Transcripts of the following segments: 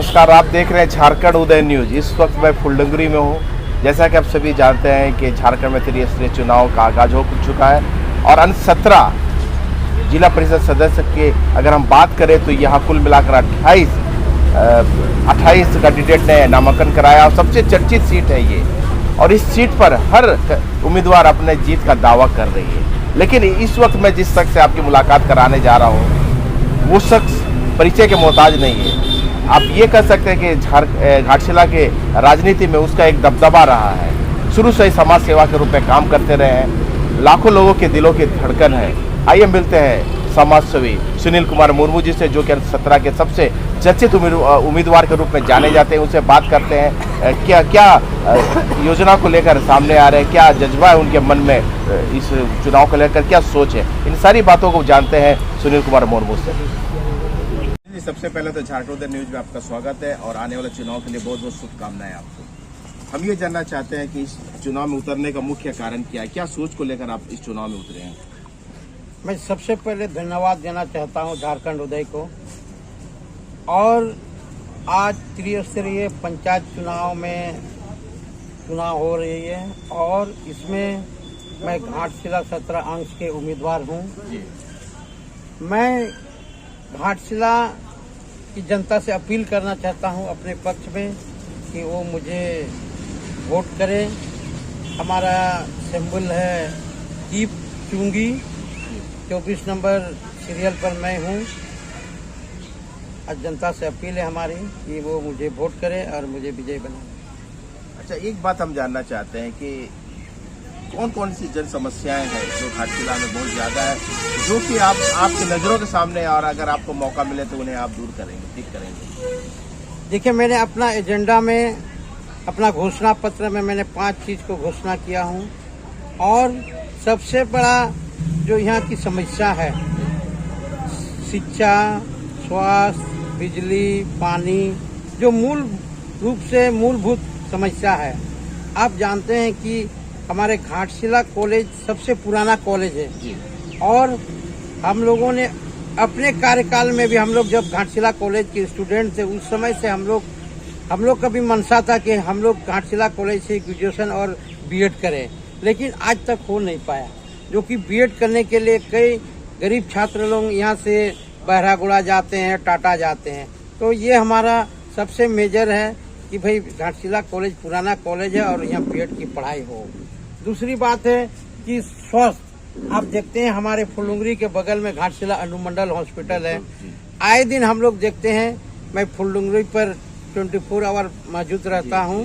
नमस्कार, आप देख रहे हैं झारखंड उदय न्यूज। इस वक्त मैं फुलडुंगरी में हूँ। जैसा कि आप सभी जानते हैं कि झारखंड में त्रिस्तरीय चुनाव का आगाज हो चुका है और अंत 17 जिला परिषद सदस्य के अगर हम बात करें तो यहाँ कुल मिलाकर 28 कैंडिडेट ने नामांकन कराया और सबसे चर्चित सीट है ये। और इस सीट पर हर उम्मीदवार अपने जीत का दावा कर रही है। लेकिन इस वक्त मैं जिस शख्स से आपकी मुलाकात कराने जा रहा हूँ वो शख्स परिचय के मोहताज नहीं है। आप ये कह सकते हैं कि घाटशिला के राजनीति में उसका एक दबदबा रहा है। शुरू से ही समाज सेवा के रूप में काम करते रहे हैं। लाखों लोगों के दिलों की धड़कन है। आइए मिलते हैं समाज सेवी सुनील कुमार मुर्मू जी से, जो कि 17 के सबसे चर्चित उम्मीदवार के रूप में जाने जाते हैं। उनसे बात करते हैं क्या क्या योजना को लेकर सामने आ रहे हैं, क्या जज्बा है उनके मन में इस चुनाव को लेकर, क्या सोच है। इन सारी बातों को जानते हैं सुनील कुमार मुर्मू से। सबसे पहले तो झारखंड उदय न्यूज में आपका स्वागत है और आने वाले चुनाव के लिए बहुत बहुत शुभकामनाएं आपको। हम ये जानना चाहते हैं कि इस चुनाव में उतरने का मुख्य कारण क्या है, क्या सोच को लेकर आप इस चुनाव में उतरे हैं। मैं सबसे पहले धन्यवाद देना चाहता हूं झारखंड उदय को। और आज त्रिस्तरीय पंचायत चुनाव में चुनाव हो रही है और इसमें मैं घाटशिला 17 अंश के उम्मीदवार हूं। मैं घाटशिला की जनता से अपील करना चाहता हूं अपने पक्ष में कि वो मुझे वोट करें। हमारा सिंबल है जीप चुंगी, 24 नंबर सीरियल पर मैं हूं। आज जनता से अपील है हमारी कि वो मुझे वोट करे और मुझे विजयी बनाए। अच्छा, एक बात हम जानना चाहते हैं कि कौन कौन सी जन समस्याएं हैं जो घाटशिला में बहुत ज्यादा है, जो कि आपकी नजरों के सामने, और अगर आपको मौका मिले तो उन्हें आप दूर करेंगे, ठीक करेंगे। देखिए, मैंने अपना एजेंडा में, अपना घोषणा पत्र में मैंने 5 चीज को घोषणा किया हूं। और सबसे बड़ा जो यहाँ की समस्या है, शिक्षा, स्वास्थ्य, बिजली, पानी, जो मूल रूप से मूलभूत समस्या है। आप जानते हैं कि हमारे घाटशिला कॉलेज सबसे पुराना कॉलेज है और हम लोगों ने अपने कार्यकाल में भी, हम लोग जब घाटशिला कॉलेज के स्टूडेंट थे उस समय से हम लोग का भी मनसा था कि हम लोग घाटशिला कॉलेज से ग्रेजुएशन और बीएड करें, लेकिन आज तक हो नहीं पाया। जो कि बीएड करने के लिए कई गरीब छात्र लोग यहाँ से बहरागुड़ा जाते हैं, टाटा जाते हैं। तो ये हमारा सबसे मेजर है कि भाई घाटशिला कॉलेज पुराना कॉलेज है और यहाँ बीएड की पढ़ाई हो। दूसरी बात है कि स्वास्थ्य, आप देखते हैं हमारे फुलडुंगरी के बगल में घाटशिला अनुमंडल हॉस्पिटल है। आए दिन हम लोग देखते हैं, मैं फुलडुंगरी पर 24 आवर मौजूद रहता हूं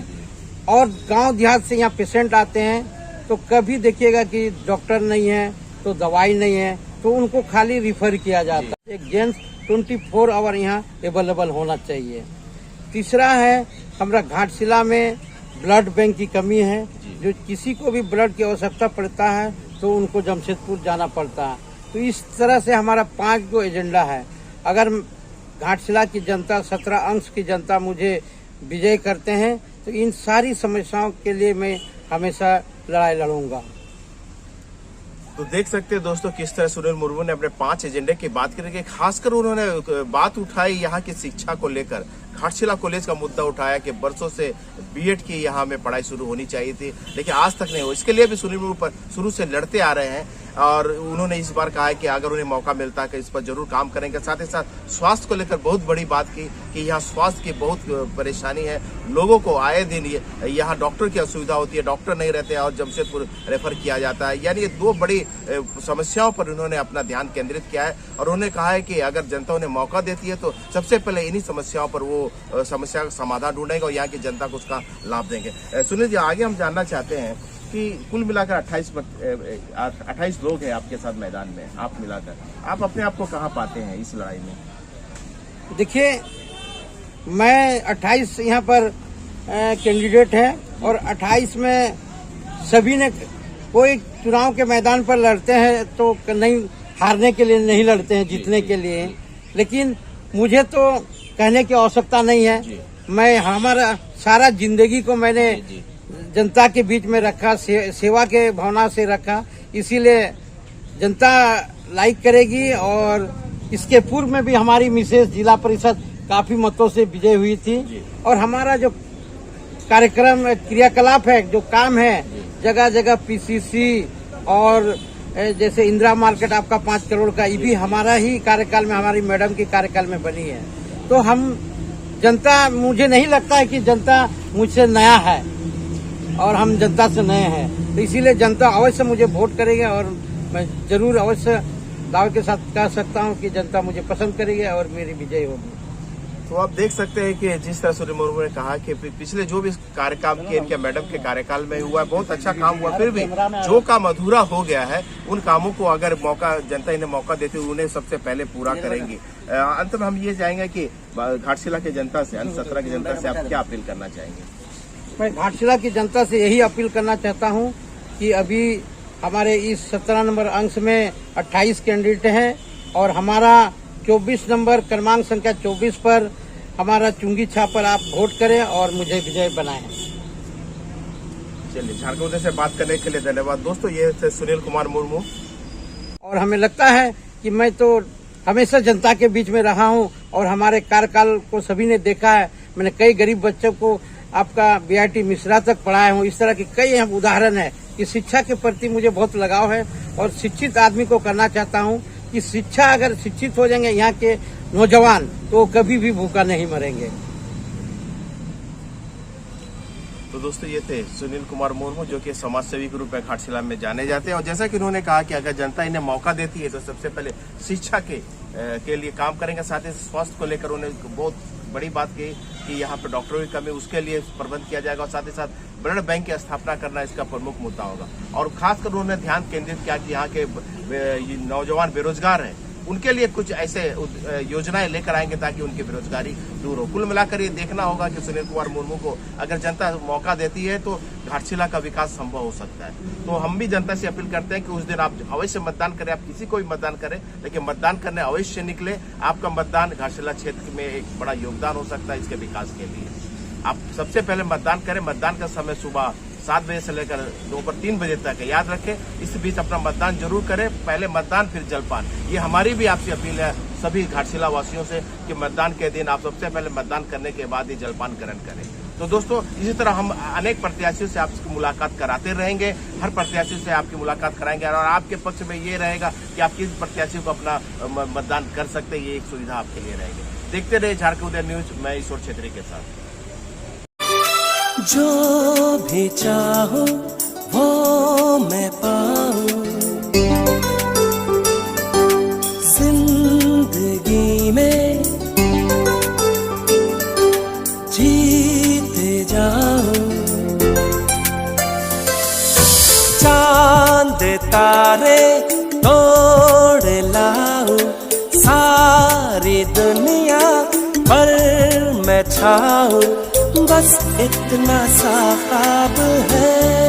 और गांव देहात से यहाँ पेशेंट आते हैं तो कभी देखिएगा कि डॉक्टर नहीं है तो दवाई नहीं है, तो उनको खाली रिफर किया जाता है। एक जेंट्स 24 आवर यहाँ अवेलेबल होना चाहिए। तीसरा है, हमारा घाटशिला में ब्लड बैंक की कमी है। जो किसी को भी ब्लड की आवश्यकता पड़ता है तो उनको जमशेदपुर जाना पड़ता है। तो इस तरह से हमारा 5 गो एजेंडा है। अगर घाटशिला की जनता, 17 अंश की जनता मुझे विजय करते हैं तो इन सारी समस्याओं के लिए मैं हमेशा लड़ाई लड़ूंगा। तो देख सकते हैं दोस्तों किस तरह सुनील मुर्मू ने अपने 5 एजेंडे की बात करके, खासकर उन्होंने बात उठाई यहाँ की शिक्षा को लेकर। घाटशिला कॉलेज का मुद्दा उठाया कि बरसों से बीएड की यहाँ में पढ़ाई शुरू होनी चाहिए थी, लेकिन आज तक नहीं हो। इसके लिए भी सुनील मुर्मू पर शुरू से लड़ते आ रहे हैं और उन्होंने इस बार कहा है कि अगर उन्हें मौका मिलता है कि इस पर जरूर काम करेंगे। साथ ही साथ स्वास्थ्य को लेकर बहुत बड़ी बात की कि यहाँ स्वास्थ्य की बहुत परेशानी है। लोगों को आए दिन यहाँ डॉक्टर की असुविधा होती है, डॉक्टर नहीं रहते और जमशेदपुर रेफर किया जाता है। यानी ये 2 बड़ी समस्याओं पर उन्होंने अपना ध्यान केंद्रित किया है और उन्होंने कहा है कि अगर जनता उन्हें मौका देती है तो सबसे पहले इन्हीं समस्याओं पर वो समस्या का समाधान ढूंढेंगे और यहाँ की जनता को उसका लाभ देंगे। सुनील जी, आगे हम जानना चाहते हैं कि कुल मिलाकर 28 लोग हैं आपके साथ मैदान में, आप मिलाकर आप अपने आप को कहाँ पाते हैं इस लड़ाई में। देखिए, मैं 28 यहाँ पर कैंडिडेट है और 28 में सभी ने, कोई चुनाव के मैदान पर लड़ते हैं तो नहीं, हारने के लिए नहीं लड़ते हैं, जीतने के लिए। लेकिन मुझे तो कहने की आवश्यकता नहीं है। मैं हमारा सारा जिंदगी को मैंने जनता के बीच में रखा, सेवा के भावना से रखा, इसीलिए जनता लाइक करेगी। और इसके पूर्व में भी हमारी मिसेज जिला परिषद काफी मतों से विजय हुई थी। जी। और हमारा जो कार्यक्रम क्रियाकलाप है, जो काम है, जगह जगह पीसीसी और जैसे इंदिरा मार्केट आपका 5 करोड़ का, ये भी हमारा ही कार्यकाल में, हमारी मैडम के कार्यकाल में बनी है। तो हम जनता, मुझे नहीं लगता है कि जनता मुझसे नया है और हम जनता से नए हैं, तो इसीलिए जनता अवश्य मुझे वोट करेगी और मैं जरूर अवश्य दावे के साथ कह सकता हूं कि जनता मुझे पसंद करेगी और मेरी विजय होगी। तो आप देख सकते हैं कि जिस तरह सुनील मुर्मू ने कहा कि पिछले जो भी कार्यकाल के इनके मैडम के कार्यकाल में हुआ है, बहुत अच्छा काम हुआ, फिर भी जो काम अधूरा हो गया है उन कामों को अगर मौका, जनता इन्हें मौका देती है, उन्हें सबसे पहले पूरा करेंगी। अंत में हम ये चाहेंगे कि घाटशिला की जनता से, अंत 17 की जनता से आप क्या अपील करना चाहेंगे? मैं घाटशिला की जनता से यही अपील करना चाहता हूं कि अभी हमारे इस 17 नंबर अंश में 28 कैंडिडेट हैं और हमारा 24 नंबर क्रमांक संख्या 24 पर हमारा चुंगी छाप पर आप वोट करें और मुझे विजय बनाएं। चलिए, झारखंड से बात करने के लिए धन्यवाद। दोस्तों, ये थे सुनील कुमार मुर्मू। और हमें लगता है कि मैं तो हमेशा जनता के बीच में रहा हूं और हमारे कार्यकाल को सभी ने देखा है। मैंने कई गरीब बच्चों को आपका BIT मिश्रा तक पढ़ाया हूं। इस तरह के कई उदाहरण है कि शिक्षा के प्रति मुझे बहुत लगाव है और शिक्षित आदमी को करना चाहता हूं कि शिक्षा, अगर शिक्षित हो जाएंगे यहाँ के नौजवान तो कभी भी भूखा नहीं मरेंगे। तो दोस्तों, ये थे सुनील कुमार मुर्मू, जो कि समाज सेवी के रूप में घाटशिला में जाने जाते हैं। और जैसा कि उन्होंने कहा कि अगर जनता इन्हें मौका देती है तो सबसे पहले शिक्षा के लिए काम करेंगे। साथ ही स्वास्थ्य को लेकर उन्हें बहुत बड़ी बात की कि यहाँ पे डॉक्टरों की कमी, उसके लिए प्रबंध किया जाएगा। और साथ ही साथ ब्लड बैंक की स्थापना करना इसका प्रमुख मुद्दा होगा। और खासकर उन्होंने ध्यान केंद्रित किया कि यहाँ के नौजवान बेरोजगार हैं, उनके लिए कुछ ऐसे योजनाएं लेकर आएंगे ताकि उनकी बेरोजगारी दूर हो। कुल मिलाकर ये देखना होगा कि सुनील कुमार मुर्मू को अगर जनता मौका देती है तो घाटशिला का विकास संभव हो सकता है। तो हम भी जनता से अपील करते हैं कि उस दिन आप अवश्य मतदान करें। आप किसी को भी मतदान करें, लेकिन मतदान करने अवश्य निकले। आपका मतदान घाटशिला क्षेत्र में एक बड़ा योगदान हो सकता है इसके विकास के लिए। आप सबसे पहले मतदान करें। मतदान का समय सुबह 7 बजे से लेकर दोपहर 3 बजे तक है, याद रखें। इस बीच अपना मतदान जरूर करें। पहले मतदान फिर जलपान, ये हमारी भी आपसे अपील है सभी घाटशिला वासियों से कि मतदान के दिन आप सबसे पहले मतदान करने के बाद ही जलपान ग्रहण करें। तो दोस्तों, इसी तरह हम अनेक प्रत्याशियों से आपकी मुलाकात कराते रहेंगे। हर प्रत्याशी से आपकी मुलाकात कराएंगे और आपके पक्ष में ये रहेगा कि आप किस प्रत्याशी को अपना मतदान कर सकते हैं, ये एक सुविधा आपके लिए रहेगी। देखते रहे झारखंड उदय न्यूज, मैं ईश्वर छेत्री के साथ। जो भी चाहो वो मैं पाऊं, जिंदगी में जीते जाऊं। चांद तारे तोड़ लाऊं, सारी दुनिया पर मैं छाऊं, बस इतना सा ख्वाब है।